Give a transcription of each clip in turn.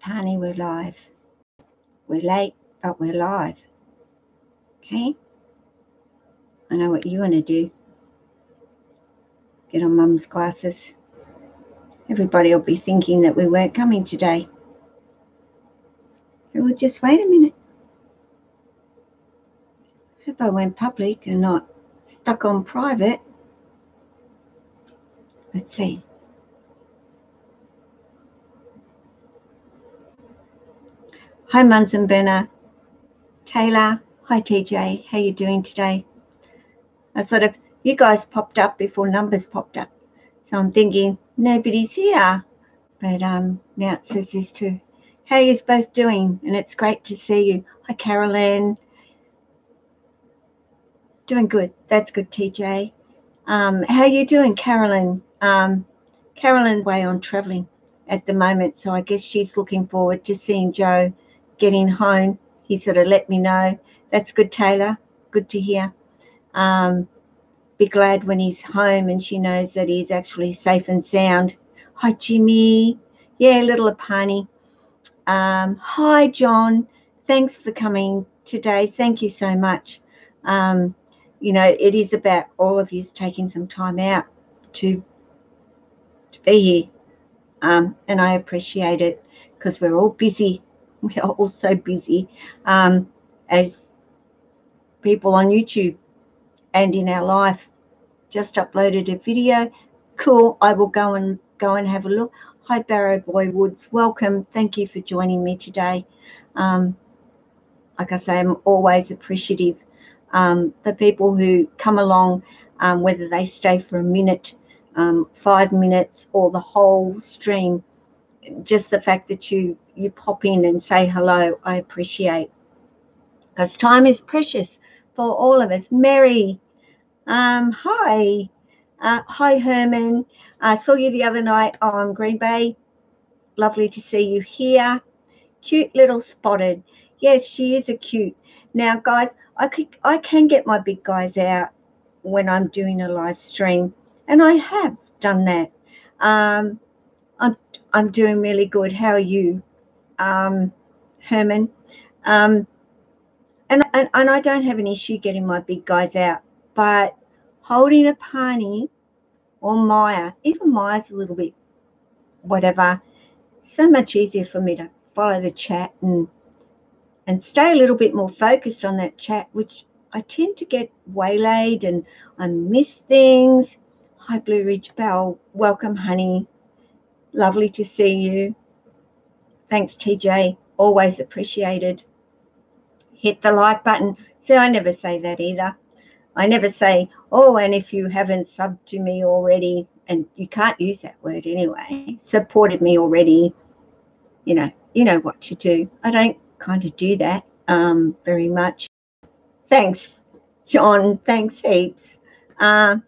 Pani, we're live. We're late, but we're live. Okay? I know what you want to do. Get on Mum's glasses. Everybody will be thinking that we weren't coming today. So we'll just wait a minute. Hope I went public and not stuck on private. Let's see. Hi, Munson Burner. Taylor. Hi, TJ. How you doing today? You guys popped up before numbers popped up. So I'm thinking nobody's here. But now it says this too. How are you both doing? And it's great to see you. Hi, Carolyn. Doing good. That's good, TJ. How are you doing, Carolyn? Carolyn's away on travelling at the moment, so I guess she's looking forward to seeing Joe getting home. He sort of let me know. That's good, Taylor. Good to hear. Be glad when he's home and she knows that he's actually safe and sound. Hi, Jimmy. Yeah, little Apani. Hi, John. Thanks for coming today. Thank you so much. It is about all of you taking some time out to be here. And I appreciate it because we're all busy. We are all so busy as people on YouTube and in our life. Just uploaded a video. Cool. I will go and have a look. Hi, Barrow Boy Woods. Welcome. Thank you for joining me today. Like I say, I'm always appreciative. The people who come along, whether they stay for a minute, 5 minutes, or the whole stream, just the fact that you pop in and say hello, I appreciate. Because time is precious for all of us. Mary, hi. Hi, Herman. I saw you the other night on Green Bay. Lovely to see you here. Cute little Spotted. Yes, she is a cute. Now, guys, I can get my big guys out when I'm doing a live stream, and I have done that. I'm doing really good. How are you, Herman? And I don't have an issue getting my big guys out, but holding a pony or Maya, even Maya's a little bit whatever, so much easier for me to follow the chat and stay a little bit more focused on that chat, which I tend to get waylaid and I miss things. Hi, Blue Ridge Bell. Welcome, honey. Lovely to see you. Thanks, TJ. Always appreciated. Hit the like button. See, I never say that either. I never say, oh, and if you haven't subbed to me already, and you can't use that word anyway, supported me already, you know what to do. I don't kind of do that very much. Thanks, John. Thanks heaps. Yeah.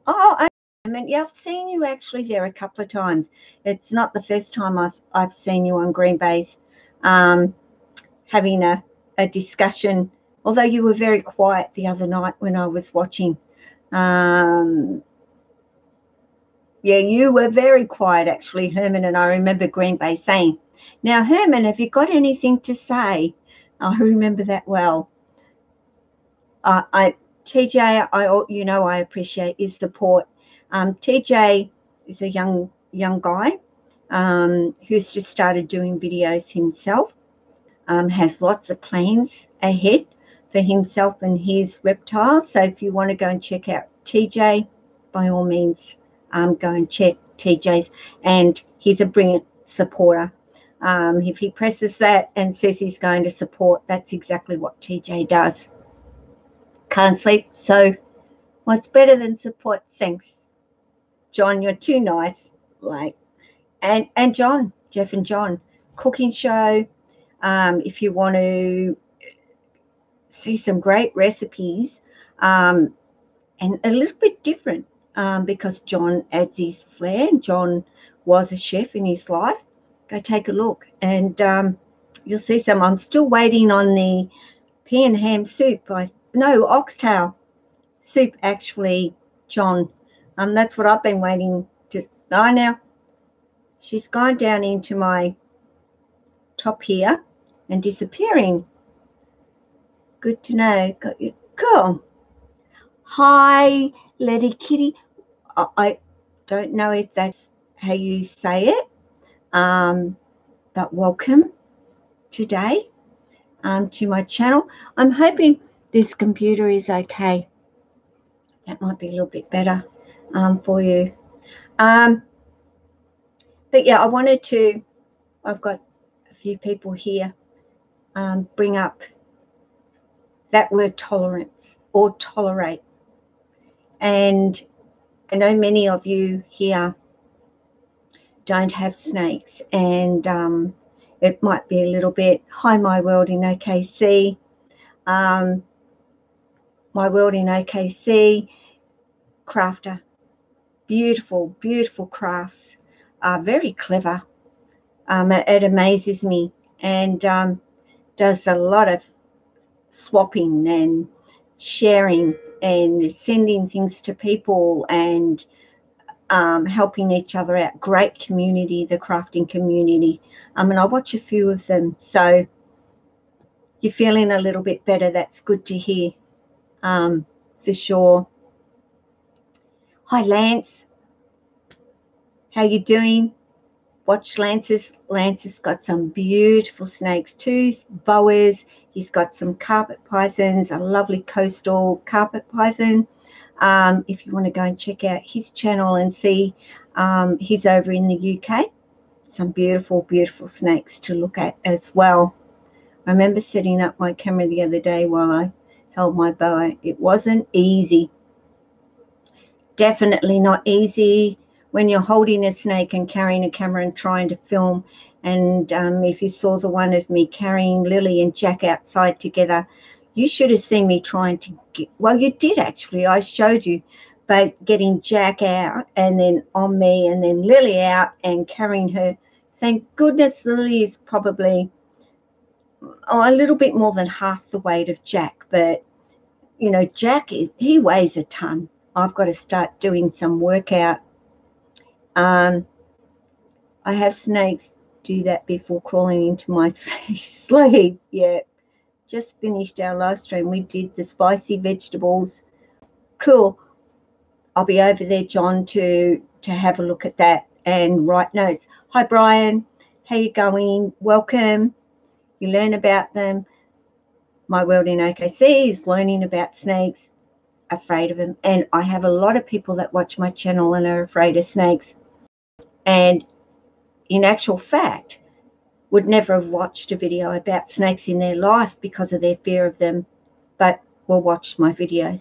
Oh, yeah, I've seen you actually there a couple of times. It's not the first time I've seen you on Green Bay's having a discussion, although you were very quiet the other night when I was watching. Yeah, you were very quiet, actually, Herman, and I remember Green Bay saying, now, Herman, have you got anything to say? I remember that well. TJ, I appreciate his support. TJ is a young guy who's just started doing videos himself, has lots of plans ahead for himself and his reptiles. So if you want to go and check out TJ, by all means, go and check TJ's, and he's a brilliant supporter. If he presses that and says he's going to support, that's exactly what TJ does. Can't sleep, so what's better than support? Thanks, John, you're too nice. And John, Jeff and John, cooking show. If you want to see some great recipes, and a little bit different, because John adds his flair, and John was a chef in his life. Go take a look, and you'll see some. I'm still waiting on the pea and ham soup. Oxtail soup, actually, John. That's what I've been waiting to. Now, She's gone down into my top here and disappearing. Good to know. Got you. Cool. Hi, Letty Kitty. I don't know if that's how you say it, but welcome today to my channel. I'm hoping this computer is okay. That might be a little bit better for you. But yeah, I wanted to, I've got a few people here, bring up that word tolerance or tolerate. And I know many of you here don't have snakes, and it might be a little bit, hi, my world in OKC, my world in OKC, crafter, beautiful, beautiful crafts, very clever. It amazes me, and does a lot of swapping and sharing and sending things to people and helping each other out. Great community, the crafting community. And I watch a few of them, so you're feeling a little bit better. That's good to hear, for sure. Hi, Lance. How you doing? Watch Lance's. Lance has got some beautiful snakes too, boas. He's got some carpet pythons, a lovely coastal carpet python. If you want to go and check out his channel and see, he's over in the UK. Some beautiful, beautiful snakes to look at as well. I remember setting up my camera the other day while I held my boa. It wasn't easy. Definitely not easy when you're holding a snake and carrying a camera and trying to film. And if you saw the one of me carrying Lily and Jack outside together, you should have seen me trying to get, well, you did actually, I showed you, but getting Jack out and then on me and then Lily out and carrying her. Thank goodness Lily is probably a little bit more than half the weight of Jack, but you know, Jack he weighs a ton. I've got to start doing some workout. I have snakes do that before crawling into my sleep. Yeah, just finished our live stream. We did the spicy vegetables. Cool. I'll be over there, John, to have a look at that and write notes. Hi, Brian. How you going? Welcome. You learn about them. My world in OKC is learning about snakes, afraid of them. And I have a lot of people that watch my channel and are afraid of snakes. And in actual fact, would never have watched a video about snakes in their life because of their fear of them, but will watch my videos.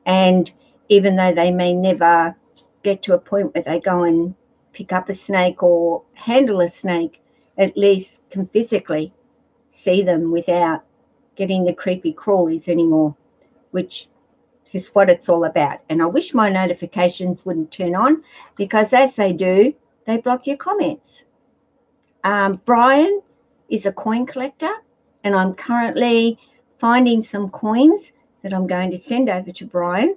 And even though they may never get to a point where they go and pick up a snake or handle a snake, at least can physically see them without getting the creepy crawlies anymore, which is what it's all about. And I wish my notifications wouldn't turn on, because as they do, they block your comments. Brian is a coin collector, and I'm currently finding some coins that I'm going to send over to Brian,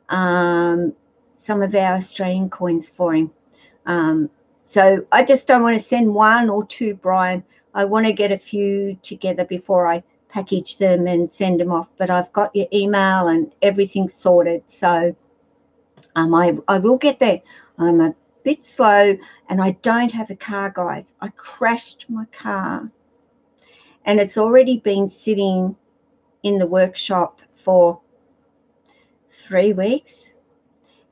some of our Australian coins for him. So I just don't want to send one or two, Brian. I want to get a few together before I package them and send them off. But I've got your email and everything sorted, so I will get there. I'm a bit slow, and I don't have a car, guys. I crashed my ar, and it's already been sitting in the workshop for 3 weeks,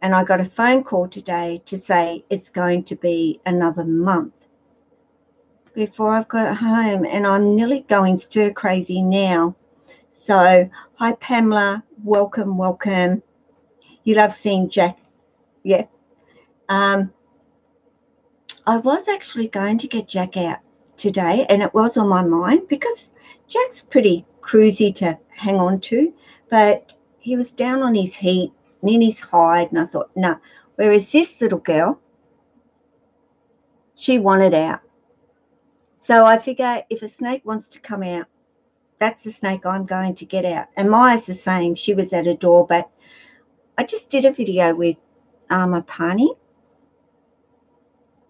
and I got a phone call today to say it's going to be another month before I've got it home, and I'm nearly going stir crazy now. So hi, Pamela. Welcome, welcome. You love seeing Jack. Yeah. I was actually going to get Jack out today, and it was on my mind because Jack's pretty cruisy to hang on to, but he was down on his heat and in his hide, and I thought, no. Whereas this little girl, she wanted out. So I figure if a snake wants to come out, that's the snake I'm going to get out. And Maya's the same. She was at a door, but I just did a video with a pani.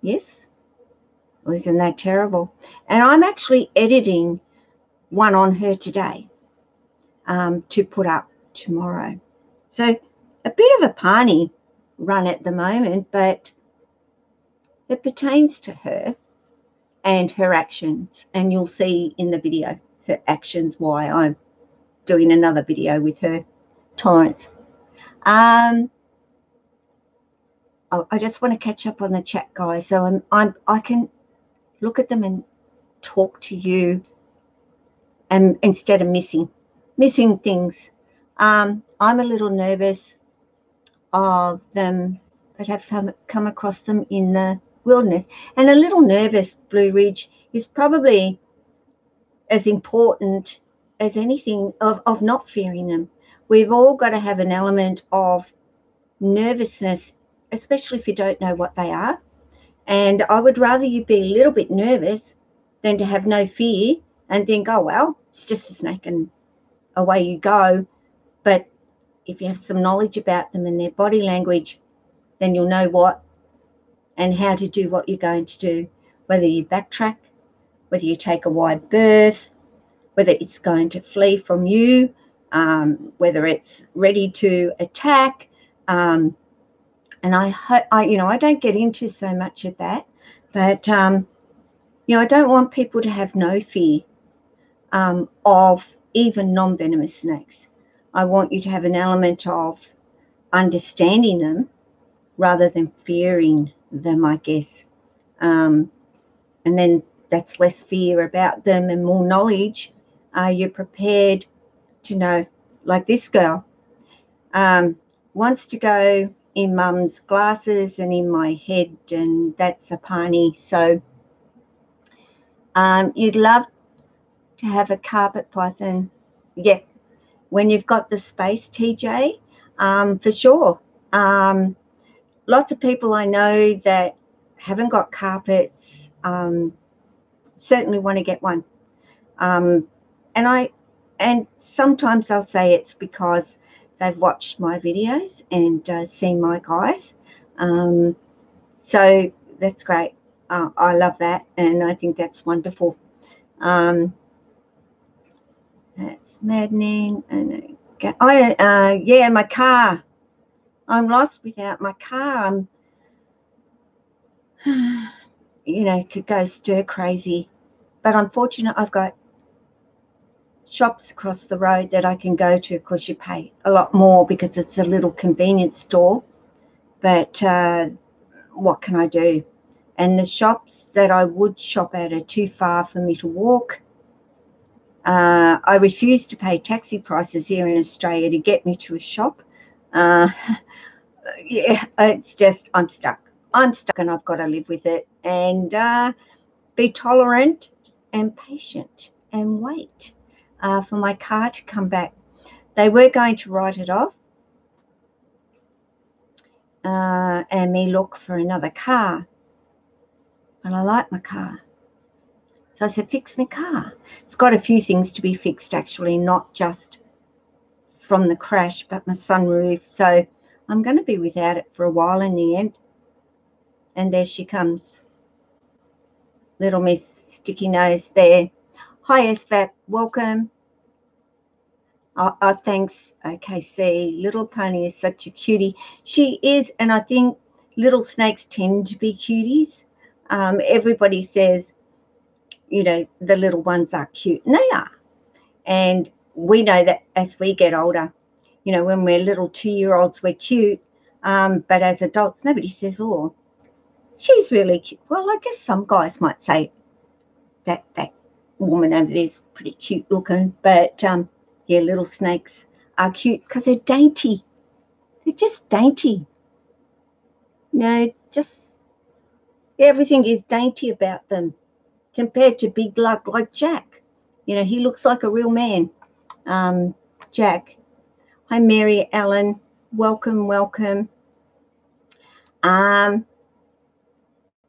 Yes. Isn't that terrible? And I'm actually editing one on her today to put up tomorrow. So a bit of a party run at the moment, but it pertains to her and her actions. And you'll see in the video her actions, why I'm doing another video with her tolerance. I just want to catch up on the chat, guys. So I can look at them and talk to you, and instead of missing things. I'm a little nervous of them, but have come across them in the wilderness, and a little nervous. Blue Ridge is probably as important as anything of not fearing them. We've all got to have an element of nervousness, especially if you don't know what they are. And I would rather you be a little bit nervous than to have no fear and think, oh, well, it's just a snake and away you go. But if you have some knowledge about them and their body language, then you'll know what and how to do what you're going to do, whether you backtrack, whether you take a wide berth, whether it's going to flee from you, whether it's ready to attack. And I don't get into so much of that, but I don't want people to have no fear of even non-venomous snakes. I want you to have an element of understanding them rather than fearing them, I guess. And then that's less fear about them and more knowledge. You're prepared to know, like this girl wants to go in mum's glasses and in my head, and that's a pani. So you'd love to have a carpet python. Yeah, when you've got the space, TJ, for sure. Lots of people I know that haven't got carpets certainly want to get one. And sometimes they'll say it's because they've watched my videos and seen my guys. So that's great. I love that, and I think that's wonderful. That's maddening. And yeah, my car. I'm lost without my car. Could go stir crazy. But unfortunately, I've got shops across the road that I can go to. Of course, you pay a lot more because it's a little convenience store. But what can I do? And the shops that I would shop at are too far for me to walk. I refuse to pay taxi prices here in Australia to get me to a shop. Yeah, it's just I'm stuck, and I've got to live with it and be tolerant and patient and wait for my car to come back. They were going to write it off and me look for another car, and I like my car. So I said, fix my car. It's got a few things to be fixed, actually, not just from the crash, but my sunroof. So I'm going to be without it for a while in the end. And there she comes. Little Miss Sticky Nose there. Hi, SVAP. Welcome. Thanks, KC. Little Pony is such a cutie. She is, and I think little snakes tend to be cuties. Everybody says, the little ones are cute, and they are. And we know that as we get older, when we're little 2-year-olds, we're cute. But as adults, nobody says, oh, she's really cute. Well, I guess some guys might say that woman over there is pretty cute looking. But, yeah, little snakes are cute because they're dainty. They're just dainty. Just everything is dainty about them compared to big lug like Jack. He looks like a real man. Jack. Hi, Mary Ellen. Welcome.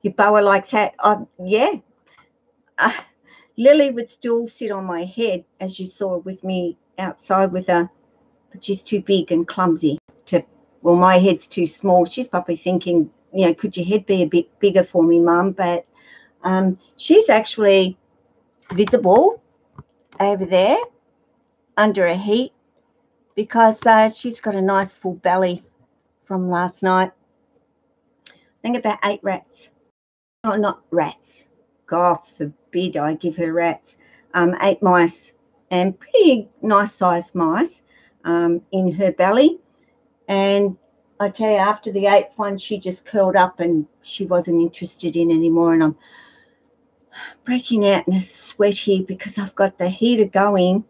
Your boa likes that. Yeah. Lily would still sit on my head, as you saw with me outside with her, but she's too big and clumsy well, my head's too small. She's probably thinking, could your head be a bit bigger for me, Mum? But She's actually visible over there under a heat because she's got a nice full belly from last night. I think about 8 rats. Oh, not rats. God forbid I give her rats. 8 mice, and pretty nice sized mice in her belly. And I tell you, after the 8th one, she just curled up and she wasn't interested in anymore. And I'm breaking out in a sweat here because I've got the heater going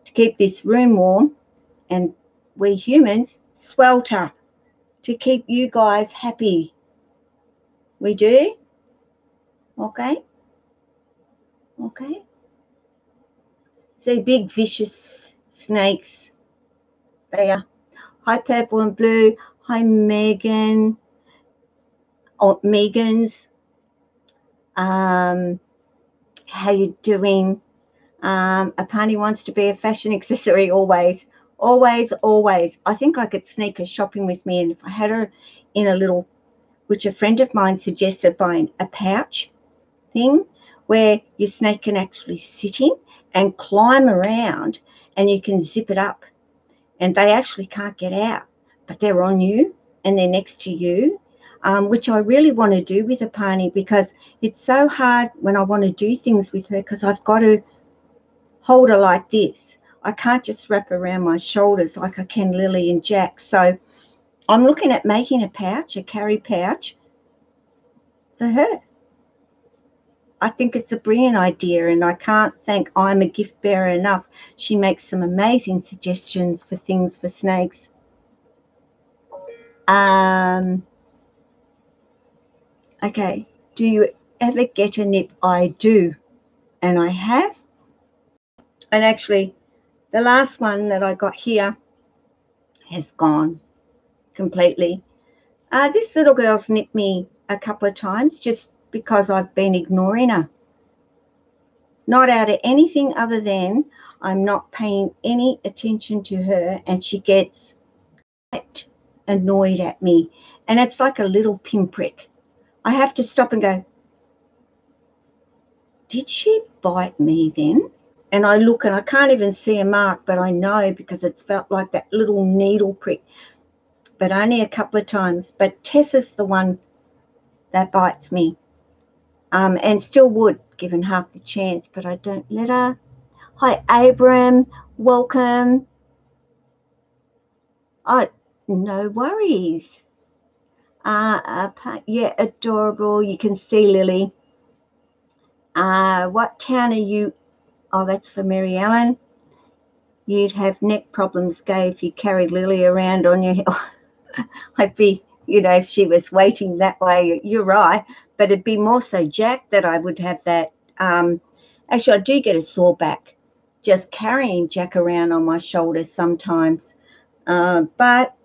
to keep this room warm, and we humans swelter to keep you guys happy. We do? Okay. Okay. See, big vicious snakes. They are. Hi, Purple and Blue. Hi, Megan. Or Megan's. How you doing? A pony wants to be a fashion accessory always. Always, always. I think I could sneak her shopping with me, and if I had her in a little, which a friend of mine suggested, buying a pouch thing where your snake can actually sit in and climb around, and you can zip it up, and they actually can't get out, but they're on you and they're next to you, which I really want to do with a pony, because it's so hard when I want to do things with her because I've got to hold her like this. I can't just wrap around my shoulders like I can Lily and Jack. So I'm looking at making a pouch, a carry pouch for her. I think it's a brilliant idea, and I can't thank I'm a Gift Bearer enough. She makes some amazing suggestions for things for snakes. Okay, do you ever get a nip? I do, and I have. And actually, the last one that I got here has gone completely. This little girl's nipped me a couple of times just because I've been ignoring her. Not out of anything other than I'm not paying any attention to her, and she gets quite annoyed at me. And it's like a little pinprick. I have to stop and go, did she bite me then? And I look and I can't even see a mark, but I know because it's felt like that little needle prick, but only a couple of times. But Tessa's the one that bites me, and still would, given half the chance, but I don't let her. Hi, Abram. Welcome. Oh, no worries. Yeah, adorable. You can see Lily. What town are you? Oh, that's for Mary Ellen. You'd have neck problems, Gay, if you carried Lily around on your hill. I'd be, if she was waiting that way, you're right. But it'd be more so Jack that I would have that. Actually, I do get a sore back just carrying Jack around on my shoulders sometimes. But,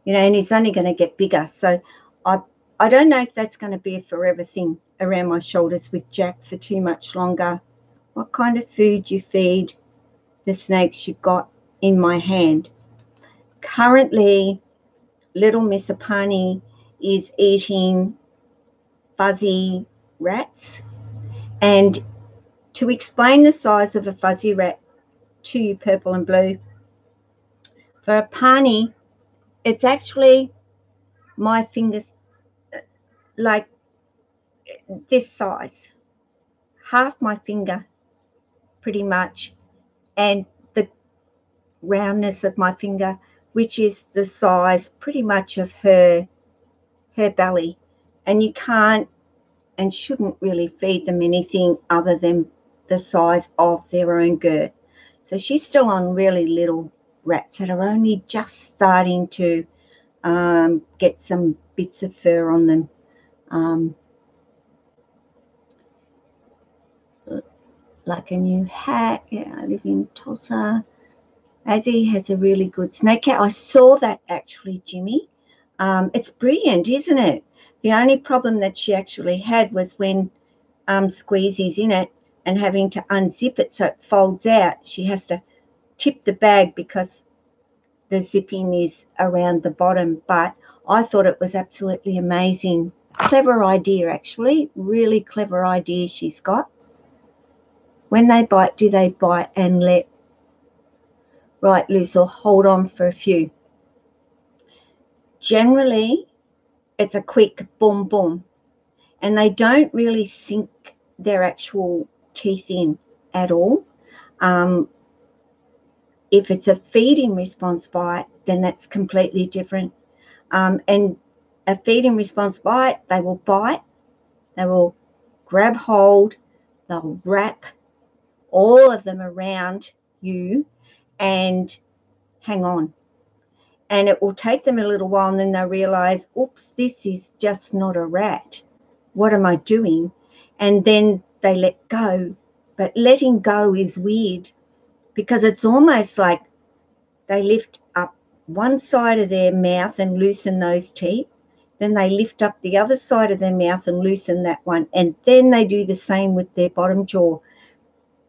and he's only going to get bigger. So I don't know if that's going to be a forever thing around my shoulders with Jack for too much longer. What kind of food you feed the snakes you got in my hand? Currently, little Miss Apani is eating fuzzy rats. And to explain the size of a fuzzy rat to you, Purple and Blue, for Apani, it's actually my fingers, like this size, half my finger pretty much, and the roundness of my finger, which is the size pretty much of her belly. And you can't and shouldn't really feed them anything other than the size of their own girth. So she's still on really little rats that are only just starting to get some bits of fur on them. Like a new hat. Yeah, I live in Tulsa. Azzy has a really good snake cat. I saw that actually, Jimmy. It's brilliant, isn't it? The only problem that she actually had was when Squeezy's in it and having to unzip it so it folds out. She has to tip the bag because the zipping is around the bottom. But I thought it was absolutely amazing clever idea, actually, really clever idea she's got. When they bite, do they bite and let right loose or hold on for a few? Generally, it's a quick boom, boom, and they don't really sink their actual teeth in at all. If it's a feeding response bite, then that's completely different. And a feeding response bite, they will bite, they will grab hold, they'll wrap all of them around you and hang on. And it will take them a little while, and then they'll realize, oops, this is just not a rat. What am I doing? And then they let go. But letting go is weird because it's almost like they lift up one side of their mouth and loosen those teeth. Then they lift up the other side of their mouth and loosen that one. And then they do the same with their bottom jaw.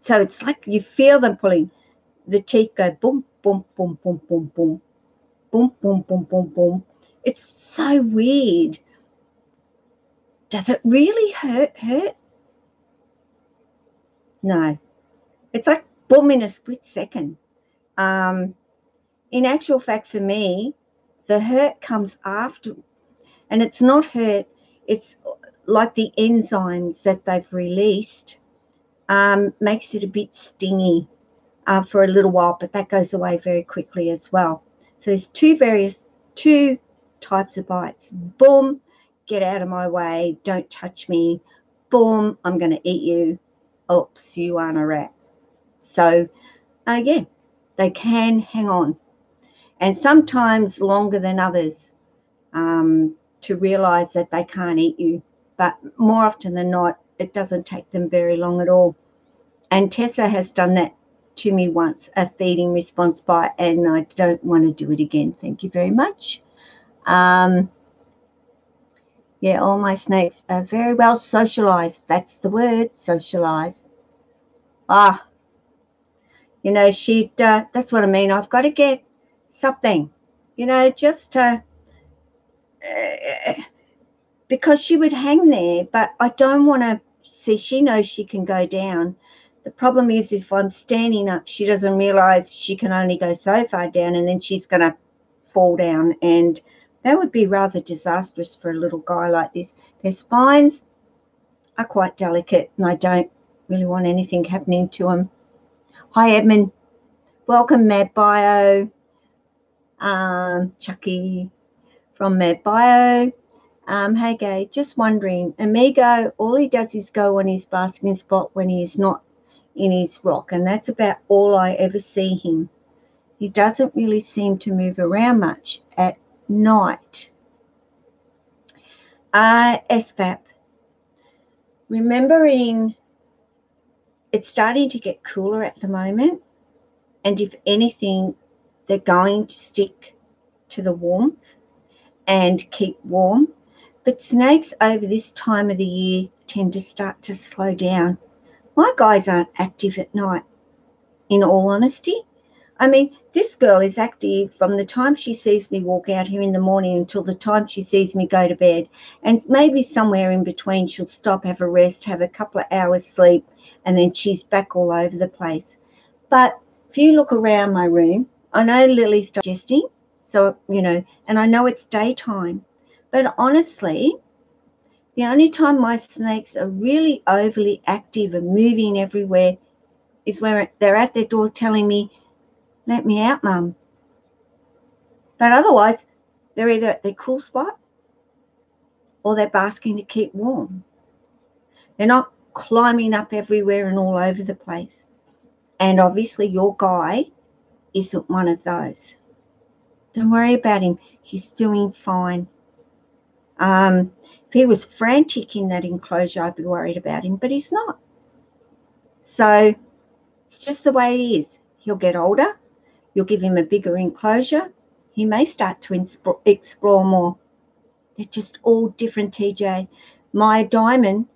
So it's like you feel them pulling. The teeth go boom, boom, boom, boom, boom, boom, boom, boom, boom, boom, boom. It's so weird. Does it really hurt? No. It's like boom in a split second. In actual fact, for me, the hurt comes after, and it's not hurt. It's like the enzymes that they've released makes it a bit stingy for a little while, but that goes away very quickly as well. So there's two types of bites. Boom, get out of my way, don't touch me. Boom, I'm going to eat you. Oops, you aren't a rat. So, yeah, they can hang on. And sometimes longer than others to realise that they can't eat you. But more often than not, it doesn't take them very long at all. And Tessa has done that to me once, a feeding response bite, and I don't want to do it again. Thank you very much. Yeah, all my snakes are very well socialised. That's the word, socialised. You know, that's what I mean. I've got to get something, you know, just to, because she would hang there, but I don't want to see, she knows she can go down. The problem is if I'm standing up, she doesn't realise she can only go so far down, and then she's going to fall down, and that would be rather disastrous for a little guy like this. Their spines are quite delicate, and I don't really want anything happening to them. Hi, Edmund. Welcome, Mad Bio. Chucky from Mad Bio. Hey, Gay, just wondering, Amigo, all he does is go on his basking spot when he is not in his rock, and that's about all I ever see him. He doesn't really seem to move around much at night. SFAP, remembering it's starting to get cooler at the moment, and if anything, they're going to stick to the warmth and keep warm. But snakes over this time of the year tend to start to slow down. My guys aren't active at night, in all honesty. I mean, this girl is active from the time she sees me walk out here in the morning until the time she sees me go to bed. And maybe somewhere in between she'll stop, have a rest, have a couple of hours sleep, and then she's back all over the place. But if you look around my room, I know Lily's digesting, so, you know, and I know it's daytime. But honestly, the only time my snakes are really overly active and moving everywhere is when they're at their door telling me, let me out, Mum. But otherwise, they're either at their cool spot or they're basking to keep warm. They're not climbing up everywhere and all over the place. And obviously your guy isn't one of those. Don't worry about him. He's doing fine. If he was frantic in that enclosure, I'd be worried about him, but he's not. So it's just the way he is. He'll get older. You'll give him a bigger enclosure. He may start to explore more. They're just all different, TJ. My diamond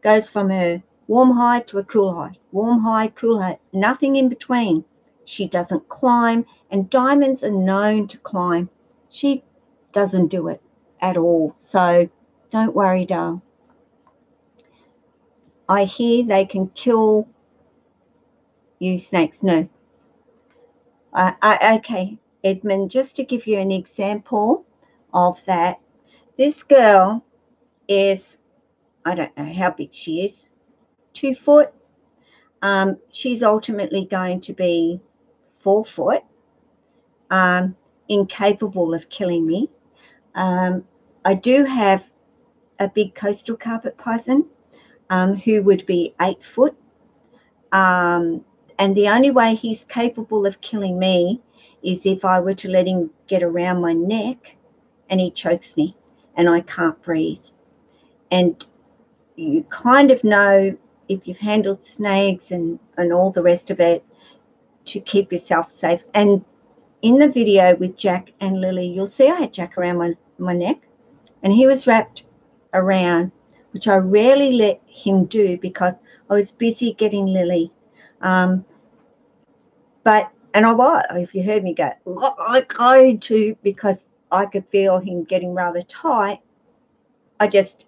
goes from her warm high to a cool high, warm high, cool high, nothing in between. She doesn't climb, and diamonds are known to climb. She doesn't do it at all. So Don't worry, doll. I hear they can kill you snakes. No. Okay, Edmund, just to give you an example of that, this girl is, I don't know how big she is, 2 foot. She's ultimately going to be 4 foot, incapable of killing me. I do have a big coastal carpet python who would be 8 foot. And the only way he's capable of killing me is if I were to let him get around my neck and he chokes me and I can't breathe. And you kind of know, if you've handled snakes and all the rest of it, to keep yourself safe. And in the video with Jack and Lily, you'll see I had Jack around my neck and he was wrapped around, which I rarely let him do because I was busy getting Lily. And I was, if you heard me go, I go to, because I could feel him getting rather tight, I just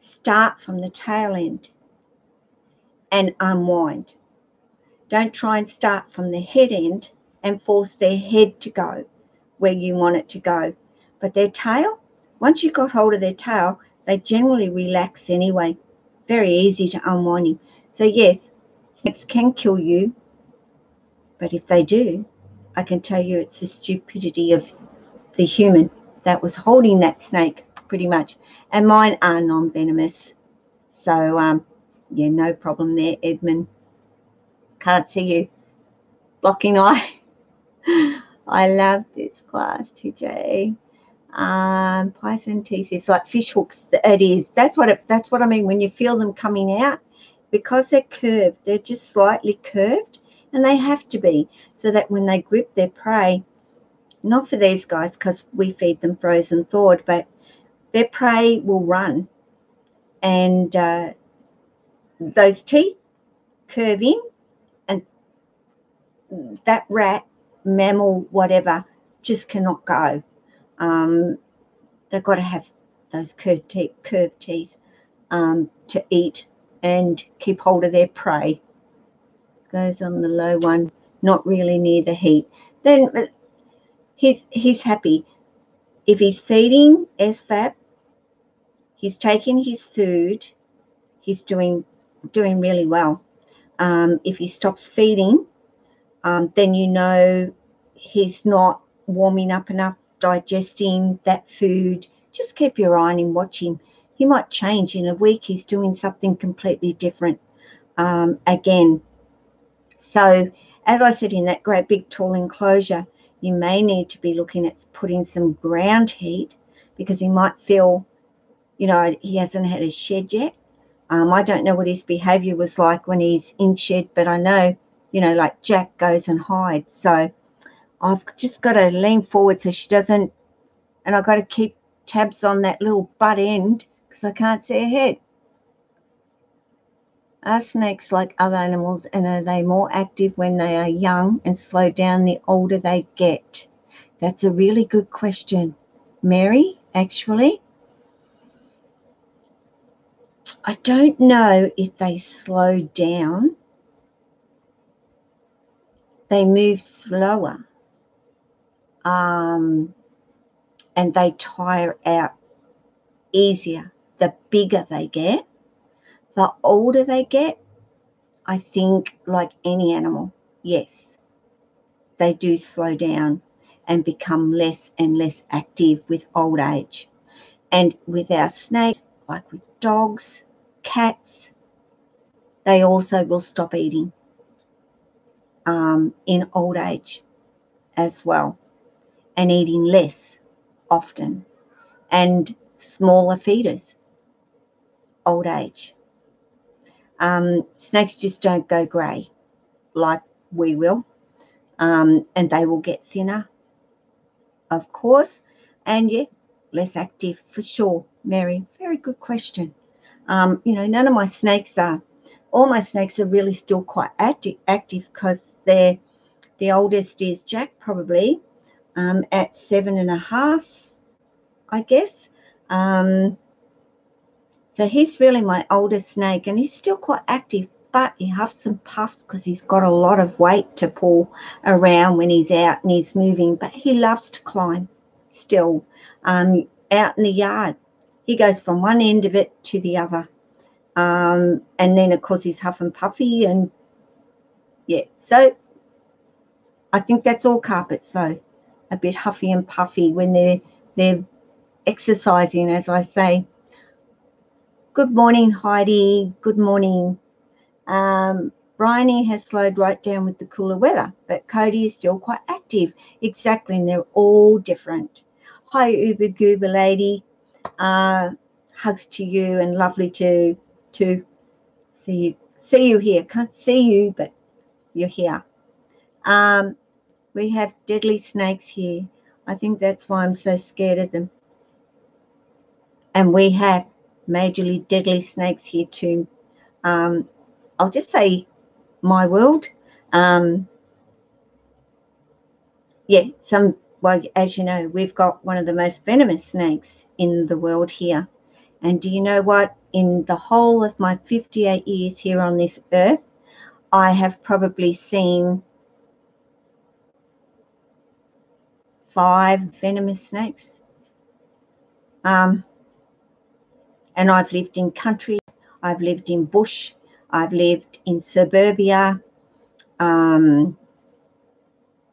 start from the tail end and unwind. Don't try and start from the head end and force their head to go where you want it to go. But their tail, once you got hold of their tail, they generally relax anyway. Very easy to unwind him. So yes, snakes can kill you, but if they do, I can tell you it's the stupidity of the human that was holding that snake, pretty much. And mine are non-venomous. So, yeah, no problem there, Edmund. Can't see you. Blocking eye. I love this class, TJ. Python teeth is like fish hooks. It is. That's what I mean when you feel them coming out, because they're curved. They're just slightly curved, and they have to be, so that when they grip their prey, not for these guys because we feed them frozen thawed, but their prey will run, and those teeth curve in, and that rat, mammal, whatever, just cannot go. They've got to have those curved teeth to eat and keep hold of their prey. Goes on the low one, not really near the heat. Then he's happy. If he's feeding SFAP, he's taking his food, he's doing really well. If he stops feeding, then you know he's not warming up enough, digesting that food. Just keep your eye on him, watch him. He might change in a week. He's doing something completely different again. So as I said, in that great big tall enclosure, you may need to be looking at putting some ground heat, because he might feel, you know, he hasn't had his shed yet. I don't know what his behavior was like when he's in shed, but I know, you know, like Jack goes and hides. So I've just got to lean forward so she doesn't, and I've got to keep tabs on that little butt end because I can't see her head. Are snakes like other animals, and are they more active when they are young and slow down the older they get? That's a really good question, Mary, actually. I don't know if they slow down. They move slower, and they tire out easier the bigger they get. The older they get, I think, like any animal, yes, they do slow down and become less and less active with old age. And with our snakes, like with dogs, cats, they also will stop eating in old age as well, and eating less often, and smaller feeders, old age. Snakes just don't go grey like we will, and they will get thinner, of course, and yeah, less active for sure. Mary, very good question. You know, none of my snakes are, all my snakes are really still quite active because they're, the oldest is Jack, probably at 7.5, I guess. So he's really my oldest snake, and he's still quite active, but he huffs and puffs because he's got a lot of weight to pull around when he's out and he's moving, but he loves to climb still out in the yard. He goes from one end of it to the other. And then, of course, he's huff and puffy, and yeah, so I think that's all carpets, though, a bit huffy and puffy when they're exercising, as I say. Good morning, Heidi. Good morning. Bryony has slowed right down with the cooler weather, but Cody is still quite active. Exactly, and they're all different. Hi, Uber Goober lady. Hugs to you, and lovely to see you here. Can't see you, but you're here. We have deadly snakes here. I think that's why I'm so scared of them. And we have majorly deadly snakes here too. I'll just say my world. Yeah, well, as you know, we've got one of the most venomous snakes in the world here. And do you know what? In the whole of my 58 years here on this earth, I have probably seen 5 venomous snakes. And I've lived in country, I've lived in bush, I've lived in suburbia.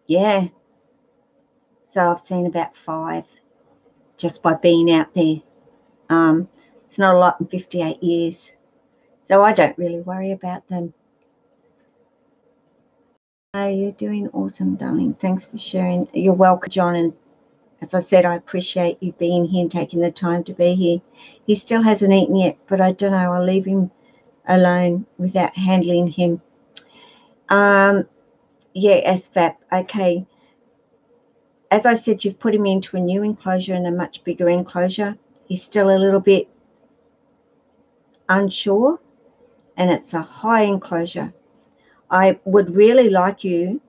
Yeah, so I've seen about 5 just by being out there. It's not a lot in 58 years, so I don't really worry about them. You're doing awesome, darling. Thanks for sharing. You're welcome, John, and as I said, I appreciate you being here and taking the time to be here. He still hasn't eaten yet, but I don't know, I'll leave him alone without handling him. Yeah, SVAP, okay. As I said, you've put him into a new enclosure and a much bigger enclosure. He's still a little bit unsure, and it's a high enclosure. I would really like you,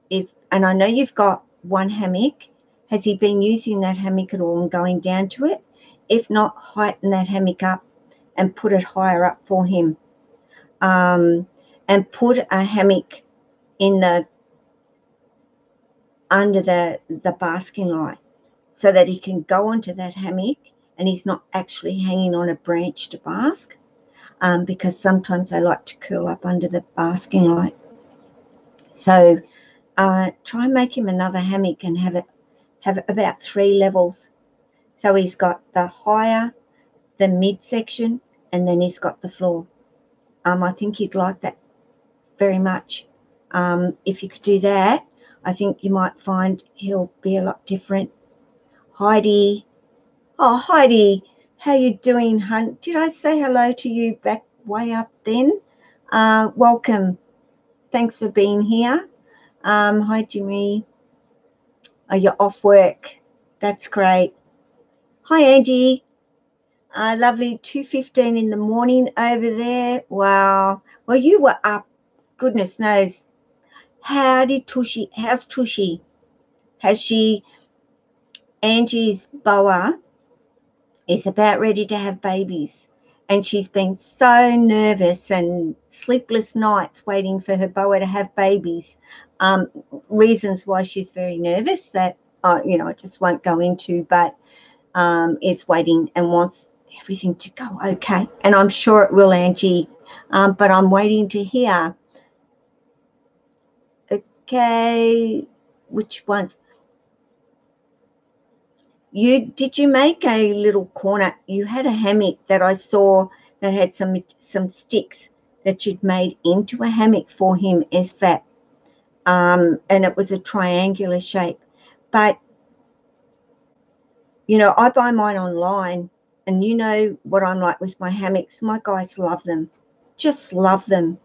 and I know you've got one hammock. Has he been using that hammock at all and going down to it? If not, heighten that hammock up and put it higher up for him. And put a hammock under the basking light so that he can go onto that hammock and he's not actually hanging on a branch to bask, because sometimes they like to curl up under the basking light. So try and make him another hammock and have about 3 levels. So he's got the higher, the midsection, and then he's got the floor. I think he'd like that very much. If you could do that, I think you might find he'll be a lot different. Heidi. Oh, Heidi, how you doing, hun? Did I say hello to you back way up then? Welcome. Thanks for being here. Hi, Jimmy. Oh, you're off work. That's great. Hi, Angie. Lovely 2:15 in the morning over there. Wow. Well, you were up. Goodness knows. How's Tushy? Angie's boa is about ready to have babies, and she's been so nervous and sleepless nights waiting for her boa to have babies. Reasons why she's very nervous that I just won't go into, but is waiting and wants everything to go okay, and I'm sure it will, Angie, but I'm waiting to hear. Okay, which ones? Did you make a little corner? You had a hammock that I saw that had some sticks that you'd made into a hammock for him, SVAP, and it was a triangular shape. But I buy mine online, and you know what I'm like with my hammocks. My guys love them, just love them.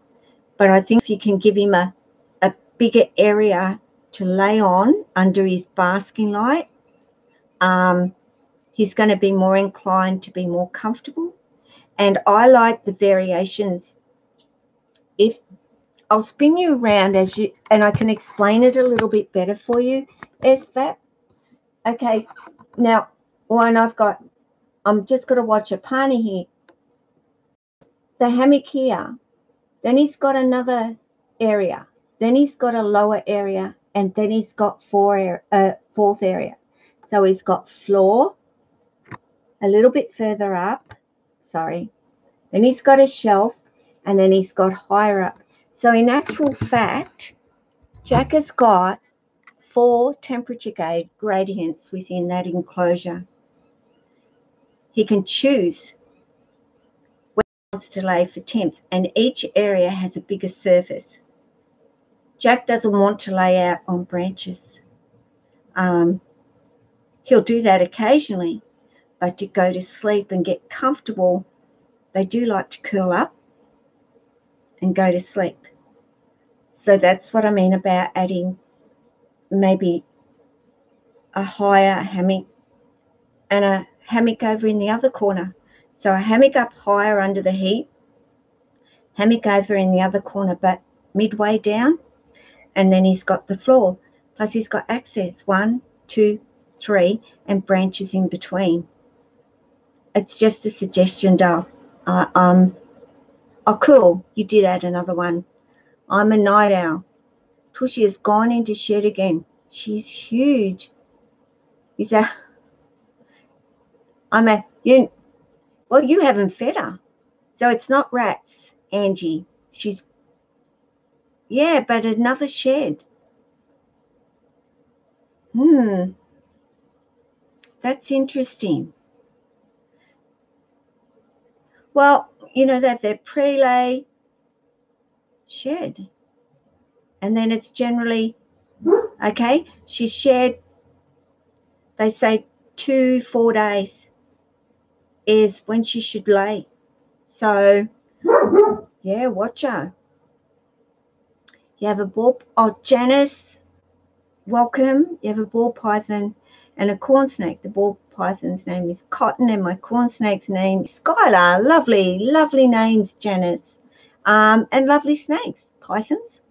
But I think if you can give him a bigger area to lay on under his basking light, he's going to be more inclined to be more comfortable. And I like the variations. If I'll spin you around and I can explain it a little bit better for you, SVAP. Okay, now one I'm just going to watch a Pani here. the hammock here. Then he's got another area. Then he's got a lower area, and then he's got fourth area. So he's got floor a little bit further up. Sorry. Then he's got a shelf, and then he's got higher up. So in actual fact, Jack has got 4 temperature gradients within that enclosure. He can choose where he wants to lay for temps, and each area has a bigger surface. Jack doesn't want to lay out on branches. He'll do that occasionally, but to go to sleep and get comfortable, they do like to curl up and go to sleep. So that's what I mean about adding maybe a higher hammock and a hammock over in the other corner. So a hammock up higher under the heat, hammock over in the other corner, but midway down, and then he's got the floor. Plus he's got access, 1, 2, 3, and branches in between. It's just a suggestion, Dale. Oh, cool, you did add another one. I'm a night owl. Tushy has gone into shed again. She's huge. Well, you haven't fed her. So it's not rats, Angie. Yeah, but another shed. That's interesting. Well, that they're pre-lay shed. And then it's generally, okay, she's shed, they say 2-4 days is when she should lay. So, yeah, watch her. You have a ball, Janice, welcome. You have a ball python and a corn snake. The ball python's name is Cotton and my corn snake's name is Skylar. Lovely, lovely names, Janice. And lovely snakes, pythons.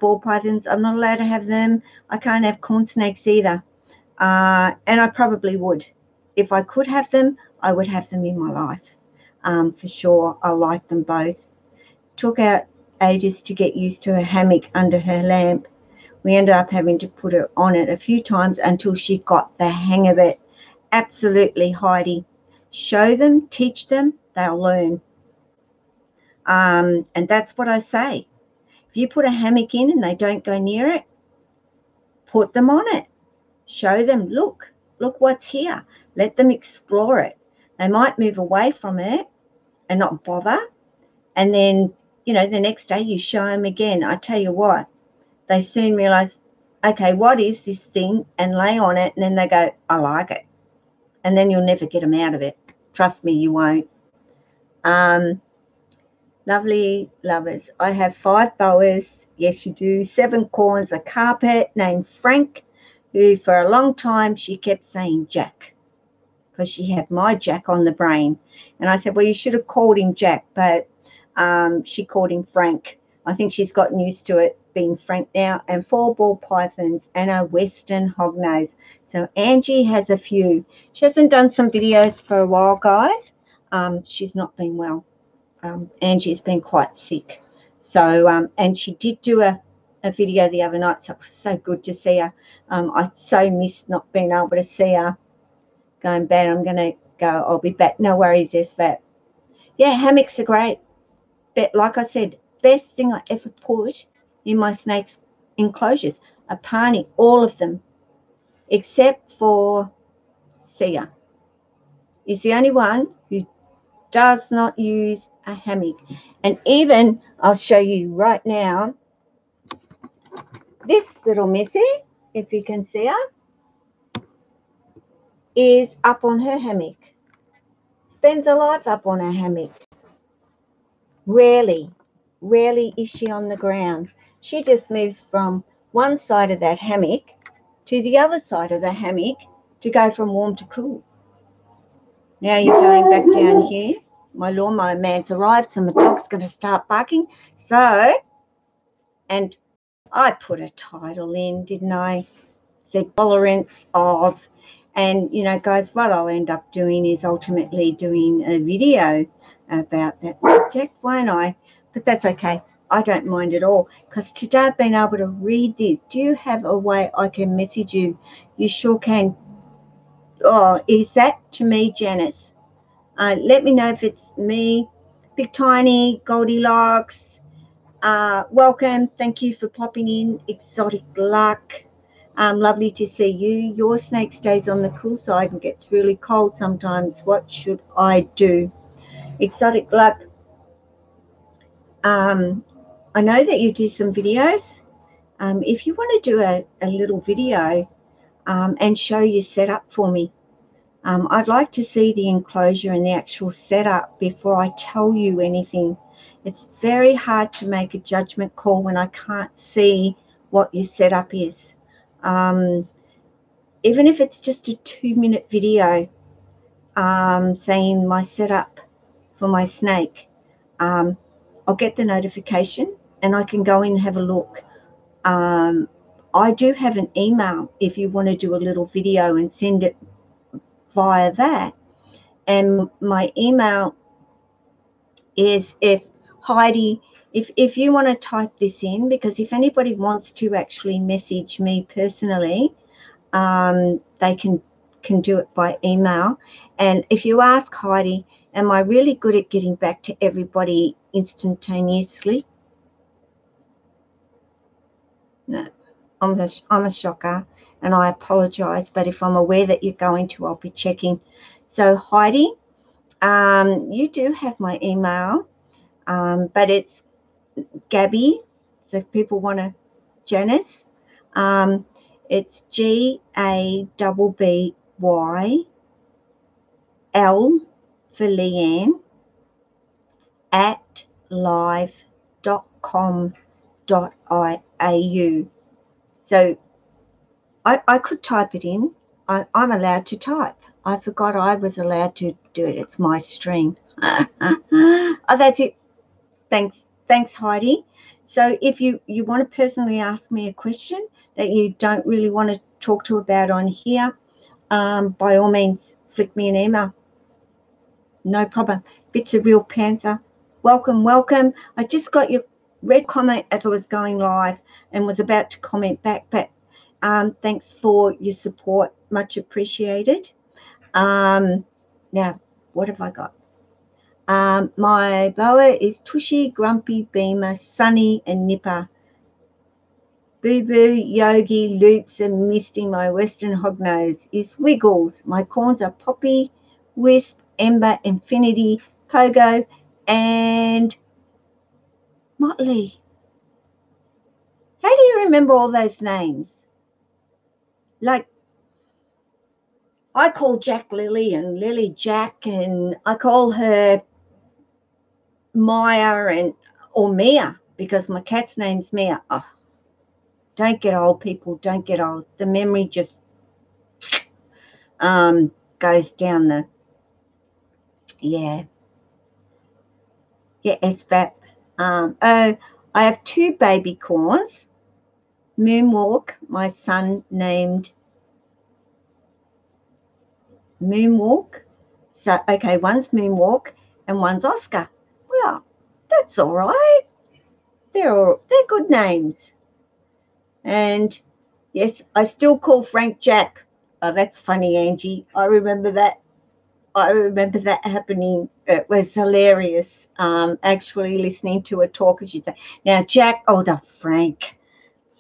Ball pythons, I'm not allowed to have them. I can't have corn snakes either. And I probably would. If I could have them, I would have them in my life. For sure, I like them both. Took out ages to get used to a hammock under her lamp. We ended up having to put her on it a few times until she got the hang of it. Absolutely, Heidi. Show them, teach them, they'll learn. And that's what I say. If you put a hammock in and they don't go near it, put them on it. Show them, look what's here. Let them explore it. They might move away from it and not bother. And then, the next day you show them again. I tell you what, they soon realize, okay, what is this thing? And lay on it. And then they go, I like it. And then you'll never get them out of it. Trust me, you won't. Lovely lovers. I have 5 boas. Yes, you do. 7 corns, a carpet named Frank, who for a long time she kept saying Jack because she had my Jack on the brain. And I said, well, you should have called him Jack, but she called him Frank. I think she's gotten used to it being Frank now. And 4 ball pythons and a western hognose. So Angie has a few. She hasn't done some videos for a while, guys. She's not been well. Angie's been quite sick. So, and she did do a video the other night, so it was so good to see her. I so missed not being able to see her. Going bad, I'm going to go. I'll be back. No worries, SVAT. Yeah, hammocks are great. But like I said, best thing I ever put in my snakes enclosures, a pani, all of them, except for Sia. Is the only one who does not use a hammock. And even, I'll show you right now, this little missy, if you can see her, is up on her hammock. Spends her life up on her hammock. Rarely is she on the ground. She just moves from one side of that hammock to the other side of the hammock to go from warm to cool. Now you're going back down here. My lawnmower man's arrived, so my dog's going to start barking. So, and I put a title in, didn't I? Said tolerance of, and guys, what I'll end up doing is ultimately doing a video about that subject, won't I? But that's okay. I don't mind at all, because today I've been able to read this. Do you have a way I can message you? You sure can. Oh, is that to me, Janice? Let me know if it's me. Big Tiny, Goldilocks, welcome. Thank you for popping in. Exotic Luck. Lovely to see you. Your snake stays on the cool side and gets really cold sometimes. What should I do? Exotic Luck. I know that you do some videos. If you want to do a little video and show your setup for me, I'd like to see the enclosure and the actual setup before I tell you anything. It's very hard to make a judgment call when I can't see what your setup is. Even if it's just a 2-minute video saying my setup for my snake, I'll get the notification and I can go in and have a look. I do have an email if you want to do a little video and send it via that. And my email is if you want to type this in, because if anybody wants to actually message me personally, they can do it by email. And if you ask Heidi, am I really good at getting back to everybody instantaneously? No, I'm a shocker, and I apologize, but if I'm aware that you're going to, I'll be checking. So Heidi, you do have my email, but it's Gabby, so if people want to, Janice, it's GABBYL for Leanne at live.com.au. So I could type it in. I'm allowed to type. I forgot I was allowed to do it. It's my stream. Oh, that's it. Thanks, Heidi. So if you want to personally ask me a question that you don't really want to talk to about on here, by all means, flick me an email. No problem. Bits of Real Panther. Welcome, welcome. I just got your red comment as I was going live and was about to comment back, but thanks for your support. Much appreciated. Now, what have I got? My boa is Tushy, Grumpy, Beamer, Sunny, and Nipper. Boo Boo, Yogi, Loops, and Misty, my Western Hognose, is Wiggles. My corns are Poppy, Wisp, Ember, Infinity, Pogo, and Motley. How do you remember all those names? Like, I call Jack Lily and Lily Jack, and I call her Maya or Mia because my cat's name's Mia. Oh, don't get old, people. Don't get old. The memory just goes down the, yeah, SVAP. I have 2 baby corns. Moonwalk, my son named Moonwalk. So, okay, one's Moonwalk and one's Oscar. Well, that's all right. They're good names. And yes, I still call Frank Jack. Oh, that's funny, Angie. I remember that happening. It was hilarious. Actually listening to a talk, she'd say, now Jack,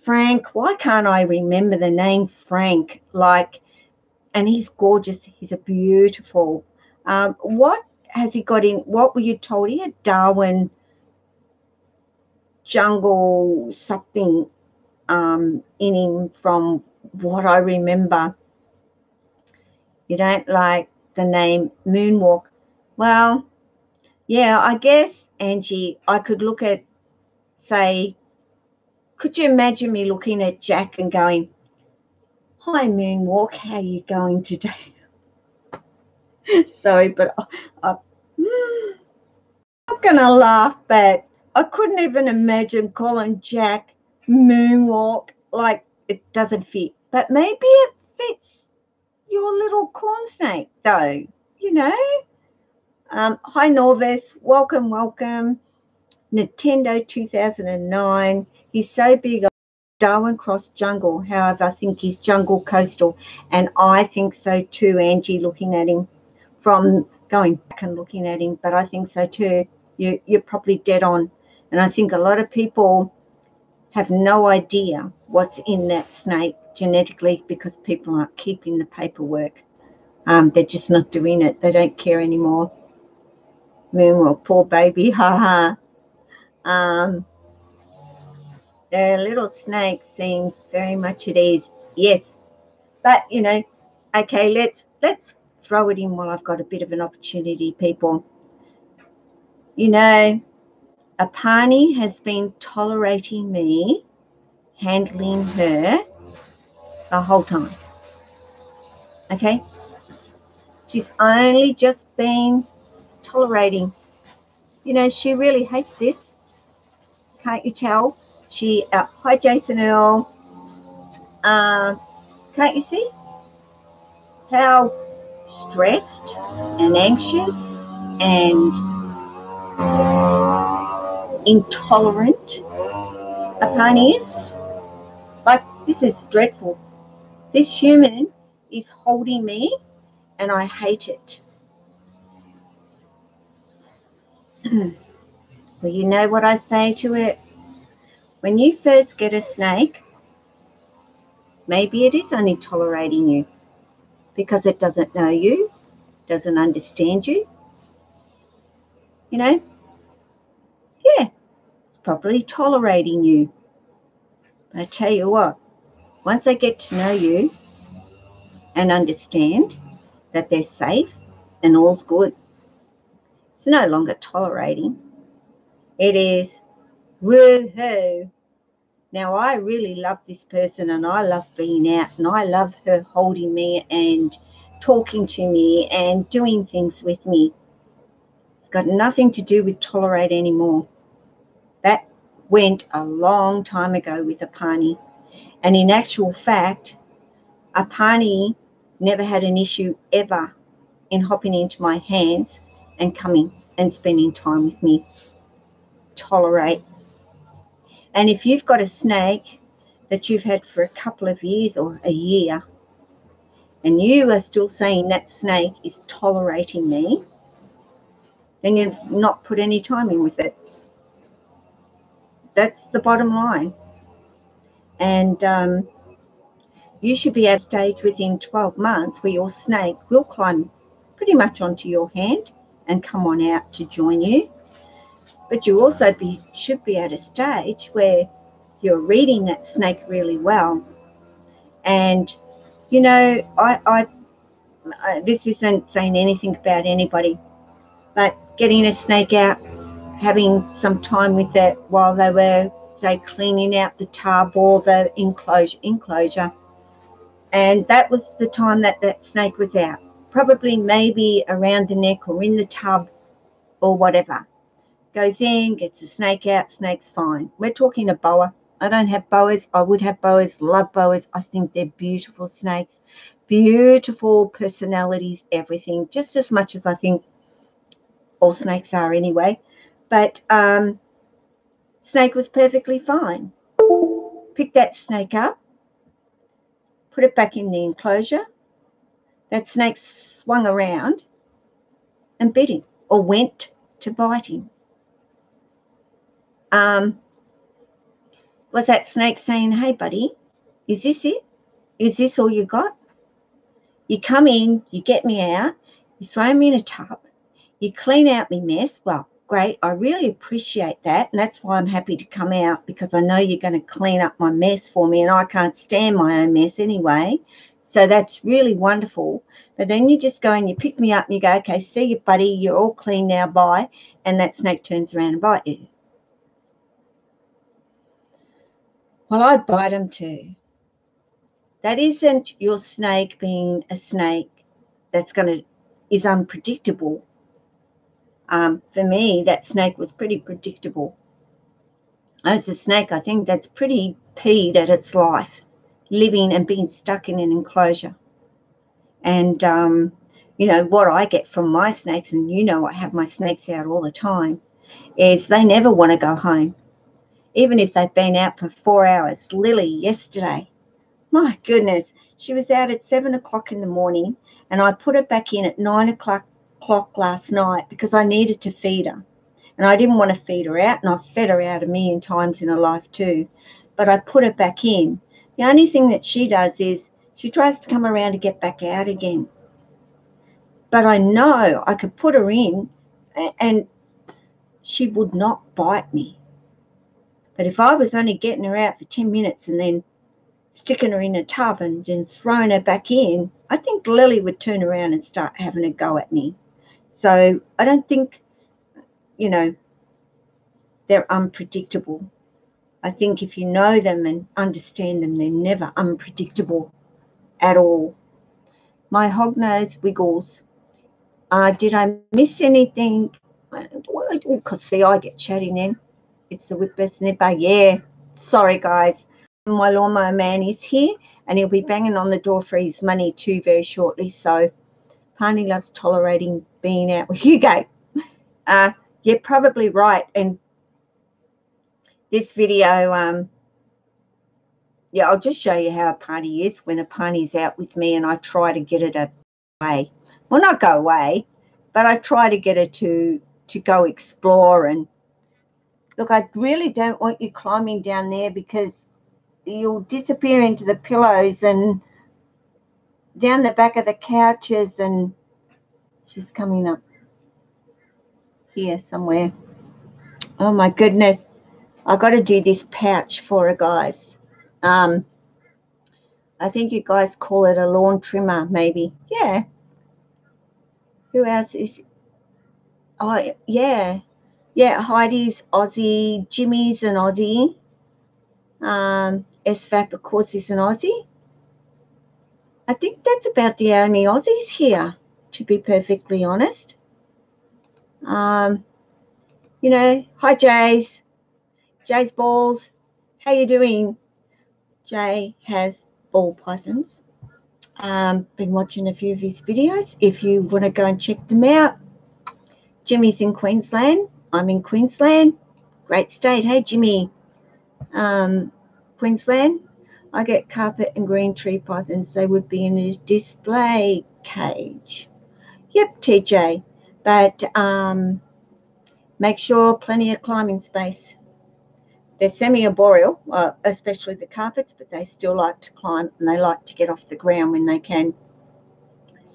Frank, why can't I remember the name Frank? And he's gorgeous. He's a beautiful. What has he got in? What were you told? He had Darwin jungle something in him from what I remember. You don't like the name Moonwalk? Well, yeah, I guess, Angie, I could look at, say, could you imagine me looking at Jack and going, hi, Moonwalk, how are you going today? Sorry, but I'm not going to laugh, but I couldn't even imagine calling Jack Moonwalk. Like, it doesn't fit. But maybe it fits your little corn snake, though, you know? Hi, Norvis. Welcome, welcome. Nintendo 2009. He's so big on Darwin Cross Jungle. However, I think he's Jungle Coastal. And I think so too, Angie, looking at him from going back and looking at him. But I think so too. You're probably dead on. And I think a lot of people have no idea what's in that snake genetically because people aren't keeping the paperwork. They're just not doing it. They don't care anymore. Well, poor baby, haha. The little snake seems very much at ease. Yes, but okay, let's throw it in while I've got a bit of an opportunity, people. Apani has been tolerating me handling her the whole time. Okay, she's only just been tolerating. She really hates this. Can't you tell? Hi Jason Earl. Can't you see how stressed and anxious and intolerant Apani is? Like, this is dreadful. This human is holding me and I hate it. Well, you know what I say to it? When you first get a snake, maybe it is only tolerating you because it doesn't know you, doesn't understand you. Yeah, it's probably tolerating you. But I tell you what, once they get to know you and understand that they're safe and all's good, it's no longer tolerating. It is, woohoo. Now, I really love this person and I love being out and I love her holding me and talking to me and doing things with me. It's got nothing to do with tolerate anymore. That went a long time ago with Apani. And in actual fact, Apani never had an issue ever in hopping into my hands and coming and spending time with me. Tolerate. And if you've got a snake that you've had for a couple of years or a year, and you are still saying that snake is tolerating me, then you've not put any time in with it. That's the bottom line. And you should be at a stage within 12 months where your snake will climb pretty much onto your hand and come on out to join you. But you also should be at a stage where you're reading that snake really well. And, this isn't saying anything about anybody, but getting a snake out, having some time with it while they were, say, cleaning out the tub or the enclosure. And that was the time that snake was out, probably maybe around the neck or in the tub or whatever. Goes in, gets the snake out, snake's fine. We're talking a boa. I don't have boas. I would have boas, love boas. I think they're beautiful snakes, beautiful personalities, everything, just as much as I think all snakes are anyway. But snake was perfectly fine. Picked that snake up, put it back in the enclosure. That snake swung around and bit him or went to bite him. Was that snake saying, hey, buddy, is this it? Is this all you got? You come in, you get me out, you throw me in a tub, you clean out my mess. Well, great. I really appreciate that. And that's why I'm happy to come out, because I know you're going to clean up my mess for me and I can't stand my own mess anyway. So that's really wonderful. But then you just go and you pick me up and you go, okay, see you, buddy. You're all clean now, bye. And that snake turns around and bites you. Well, I'd bite them too. That isn't your snake being a snake is unpredictable. For me, that snake was pretty predictable. As a snake, I think that's pretty peed at its life, living and being stuck in an enclosure. And you know, what I get from my snakes, and you know I have my snakes out all the time, is they never want to go home, even if they've been out for 4 hours. Lily yesterday, my goodness, she was out at 7 o'clock in the morning, and I put her back in at 9 o'clock last night because I needed to feed her. And I didn't want to feed her out, and I've fed her out a million times in her life too. But I put her back in. The only thing that she does is she tries to come around to get back out again. But I know I could put her in and she would not bite me. But if I was only getting her out for 10 minutes and then sticking her in a tub and then throwing her back in, I think Lily would turn around and start having a go at me. So I don't think, you know, they're unpredictable. I think if you know them and understand them, they're never unpredictable at all. My hognose wiggles. Did I miss anything? Because see, I get chatty then. It's the whippersnipper. Yeah. Sorry, guys. My lawnmower man is here, and he'll be banging on the door for his money too very shortly. So, Parney loves tolerating being out with you, Gabe. You're probably right. And this video, yeah, I'll just show you how a party is when a party's out with me, and I try to get it away. Well, not go away, but I try to get her to go explore. And look, I really don't want you climbing down there because you'll disappear into the pillows and down the back of the couches. And she's coming up here somewhere. Oh my goodness, I got to do this pouch for her, guys. I think you guys call it a lawn trimmer, maybe. Yeah. Who else is? Oh, yeah. Yeah, Heidi's Aussie. Jimmy's an Aussie. SVAP, of course, is an Aussie. I think that's about the only Aussies here, to be perfectly honest. You know, hi, Jay's. Jay's balls. How you doing? Jay has ball possums. Been watching a few of his videos. If you want to go and check them out. Jimmy's in Queensland. I'm in Queensland. Great state. Hey, Jimmy. Queensland. I get carpet and green tree pythons. They would be in a display cage. Yep, TJ. But make sure plenty of climbing space. They're semi-arboreal, especially the carpets, but they still like to climb, and they like to get off the ground when they can.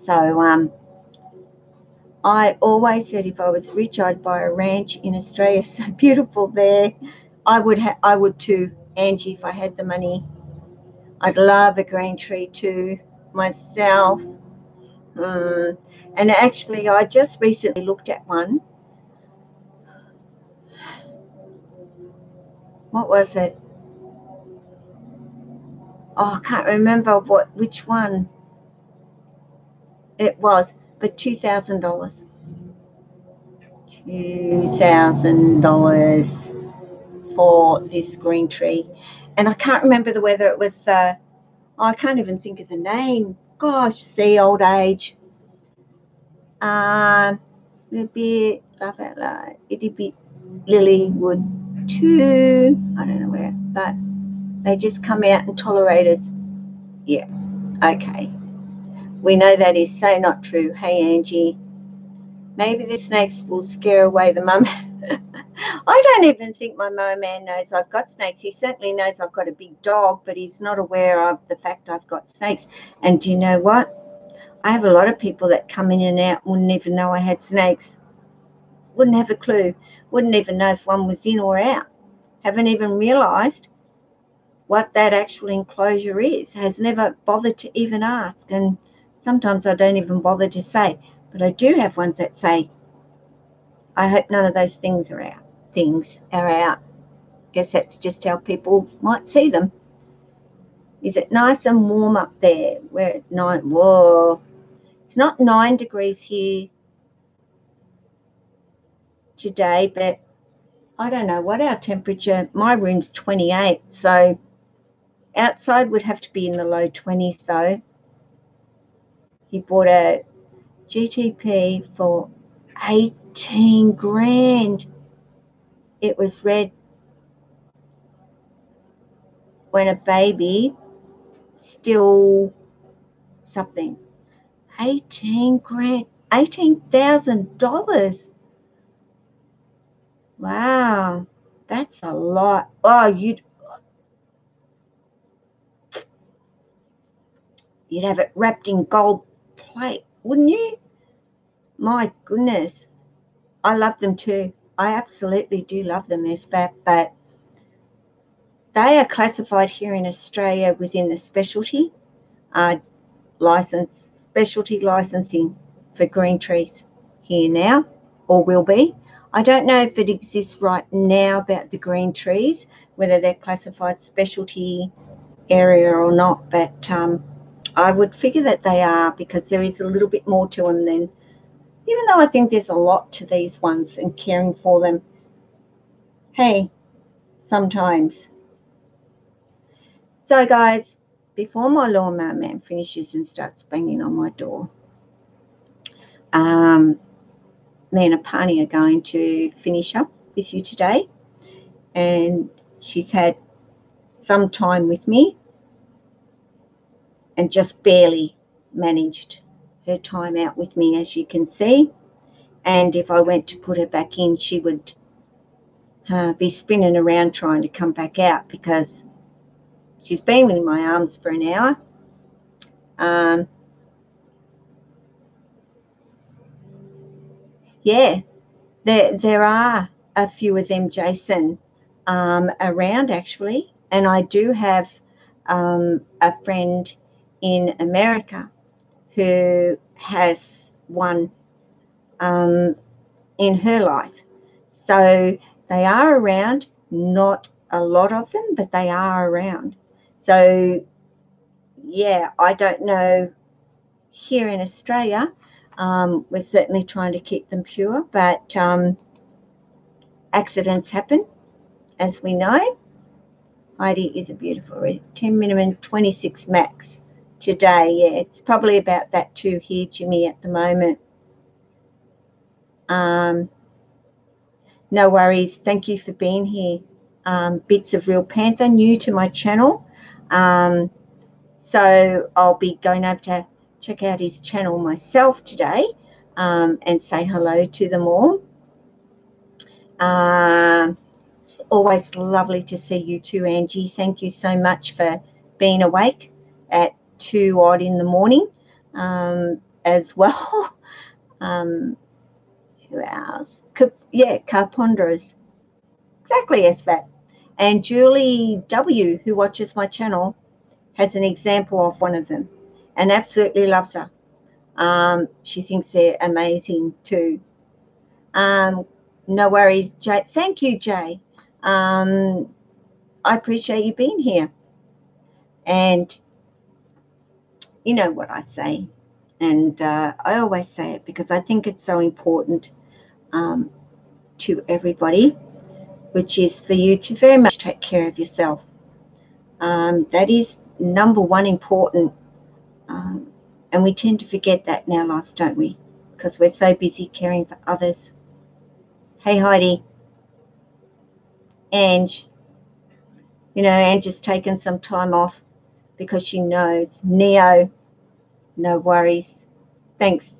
So I always said if I was rich, I'd buy a ranch in Australia. So beautiful there. I would too, Angie, if I had the money. I'd love a green tree too myself. And actually, I just recently looked at one. What was it? Oh, I can't remember which one it was, but $2,000. $2,000 for this green tree. And I can't remember whether it was, I can't even think of the name. Gosh, see, old age. It'd be Lilywood 2. I don't know where, but they just come out and tolerate us. Yeah, okay. We know that is so not true. Hey, Angie. Maybe the snakes will scare away the mum. I don't even think my mower man knows I've got snakes. He certainly knows I've got a big dog, but he's not aware of the fact I've got snakes. And do you know what? I have a lot of people that come in and out, wouldn't even know I had snakes. Wouldn't have a clue. Wouldn't even know if one was in or out. Haven't even realised what that actual enclosure is. Has never bothered to even ask. And sometimes I don't even bother to say. But I do have ones that say, I hope none of those things are out. Guess that's just how people might see them. Is it nice and warm up there? We're at 9. Whoa. It's not 9 degrees here today, but I don't know what our temperature. My room's 28, so outside would have to be in the low 20s. So he bought a GTP for 18 grand. It was read when a baby, still something. 18 grand, $18,000. Wow, that's a lot. Oh, you'd have it wrapped in gold plate, wouldn't you? My goodness. I love them too. I absolutely do love them, SBAP, but they are classified here in Australia within the specialty specialty licensing for green trees here now, or will be. I don't know if it exists right now about the green trees, whether they're classified specialty area or not, but I would figure that they are, because there is a little bit more to them than, even though I think there's a lot to these ones and caring for them. Hey, sometimes. So guys, before my lawnmower man finishes and starts banging on my door, me and Apani are going to finish up with you today, and she's had some time with me and just barely managed her time out with me, as you can see. And if I went to put her back in, she would be spinning around trying to come back out, because she's been in my arms for an hour. Yeah, there are a few of them, Jason, around actually, and I do have a friend in America who has one in her life. So they are around, not a lot of them, but they are around. So yeah, I don't know here in Australia. We're certainly trying to keep them pure, but accidents happen, as we know. Heidi is a beautiful read. 10 minimum, 26 max today. Yeah, it's probably about that too here, Jimmy, at the moment. No worries. Thank you for being here. Bits of Real Panther, new to my channel. So I'll be going over to check out his channel myself today, and say hello to them all. It's always lovely to see you too, Angie. Thank you so much for being awake at 2 odd in the morning, as well. Who else? Yeah, Carpondras. Exactly, SVAT. And Julie W., who watches my channel, has an example of one of them and absolutely loves her. She thinks they're amazing too. No worries, Jay. Thank you, Jay. I appreciate you being here. And you know what I say, and I always say it because I think it's so important to everybody, which is for you to very much take care of yourself. That is number one important, and we tend to forget that in our lives, don't we? Because we're so busy caring for others. Hey, Heidi. Ange. You know, Ange has taken some time off because she knows. Neo, no worries. Thanks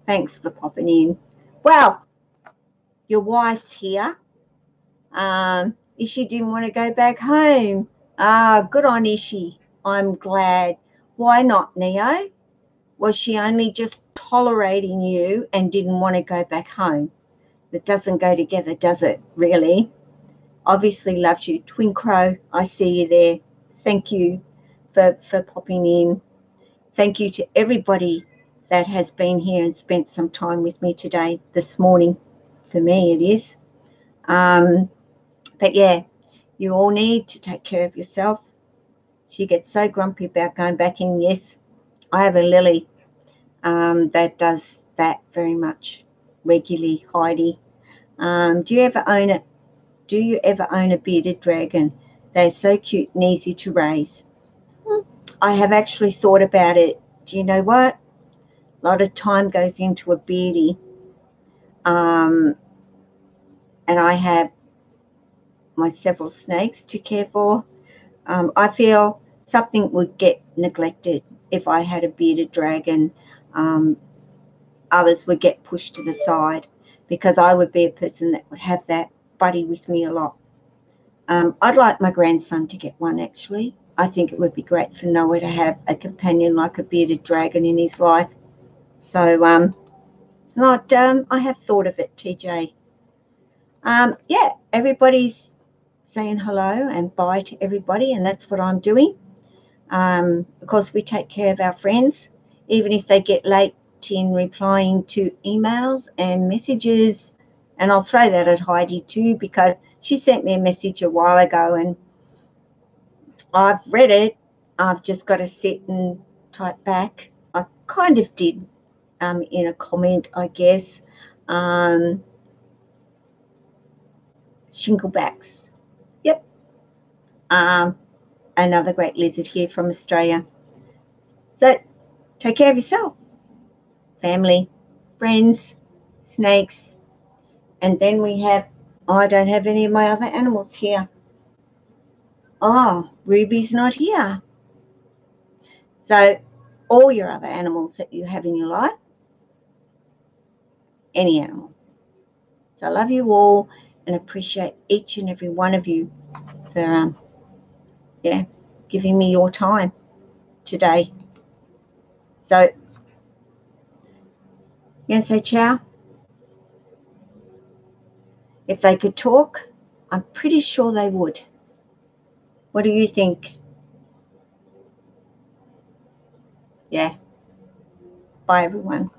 for popping in. Well, your wife's here. Ishi didn't want to go back home. Good on Ishi. I'm glad. Why not, Neo? Was she only just tolerating you and didn't want to go back home? That doesn't go together, does it, really? Obviously loves you. Twin Crow, I see you there. Thank you for popping in. Thank you to everybody that has been here and spent some time with me today, this morning. For me, it is. But yeah, you all need to take care of yourself. She gets so grumpy about going back in. Yes, I have a Lily that does that very much regularly. Heidi, do you ever own it? Do you ever own a bearded dragon? They're so cute and easy to raise. I have actually thought about it. Do you know what? A lot of time goes into a beardie. And I have my several snakes to care for. I feel something would get neglected if I had a bearded dragon. Others would get pushed to the side because I would be a person that would have that buddy with me a lot. I'd like my grandson to get one, actually. I think it would be great for Noah to have a companion like a bearded dragon in his life. So it's not, I have thought of it, TJ. Yeah, everybody's saying hello and bye to everybody, and that's what I'm doing. Of course, we take care of our friends, even if they get late in replying to emails and messages. And I'll throw that at Heidi too, because she sent me a message a while ago and I've read it. I've just got to sit and type back. I kind of did in a comment, I guess. Shinglebacks. Yep. Another great lizard here from Australia. So take care of yourself, family, friends, snakes, and then we have, I don't have any of my other animals here. Oh, Ruby's not here. So all your other animals that you have in your life, any animal. So I love you all and appreciate each and every one of you for, giving me your time today. So, you going to say ciao? If they could talk, I'm pretty sure they would. What do you think? Yeah. Bye, everyone.